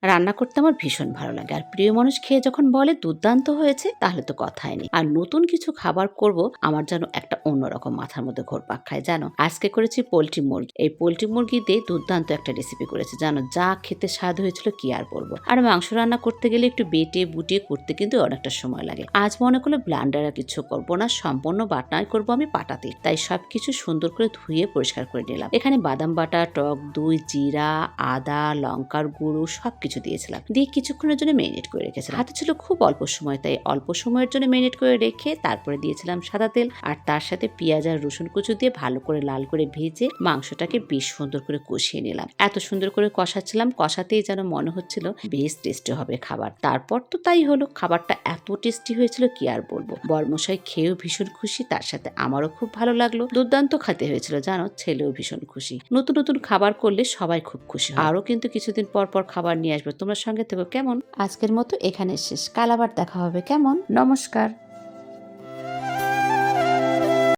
রান্না করতে আমার ভীষণ ভালো লাগে, আর প্রিয় মানুষ খেয়ে যখন বলে দুর্দান্ত হয়েছে তাহলে তো কথাই নেই। আর নতুন কিছু খাবার করব আমার যেন একটা অন্যরকম মাথার মধ্যে ঘোরপাক খায়। জানো, আজকে করেছি পোলট্রি মুরগি। এই পোলট্রি মুরগি দিয়ে দুর্দান্ত একটা রেসিপি করেছি, জানো যা খেতে স্বাদ হয়েছিল কি আর বলবো। আর মাংস রান্না করতে গেলে একটু বেটে বুটিয়ে করতে কিন্তু অনেকটা সময় লাগে। আজ মনে করলো ব্লান্ডার আর কিছু করবো না, সম্পূর্ণ বাটনায় করবো আমি পাটাতে। তাই সবকিছু সুন্দর করে ধুয়ে পরিষ্কার করে নিলাম। এখানে বাদাম বাটা, টক দই, জিরা, আদা, লঙ্কার গুঁড়ো সবকিছু দিয়েছিলাম, দিয়ে কিছুক্ষণের জন্য মেরিনেট করে রেখেছিলাম। হাতে ছিল খুব অল্প সময়, তাই অল্প সময়ের জন্য মেরিনেট করে রেখে তারপরে দিয়েছিলাম সাদা তেল, আর তার সাথে পেঁয়াজ আর রসুন কুচু দিয়ে ভালো করে লাল করে ভেজে মাংসটাকে বেশ সুন্দর করে কষিয়ে নিলাম। এত সুন্দর করে কষাচ্ছিলাম, কষাতেই যেন মনে হচ্ছিল বেশ টেস্টি হবে খাবার। তারপর তো তাই হলো, খাবারটা এত টেস্টি হয়েছিল কি আর বলবো। বরমশাই খেয়েও ভীষণ খুশি, তার সাথে আমারও খুব ভালো লাগলো। দুর্দান্ত খেতে হয়েছিল জানো, ছেলেও ভীষণ খুশি। নতুন নতুন খাবার করলে সবাই খুব খুশি হয়। আরও কিন্তু কিছুদিন পর পর খাবার নিয়ে আসবে, তোমরা সঙ্গে থেকো কেমন। আজকের মতো এখানে শেষ, কাল আবার দেখা হবে কেমন। নমস্কার।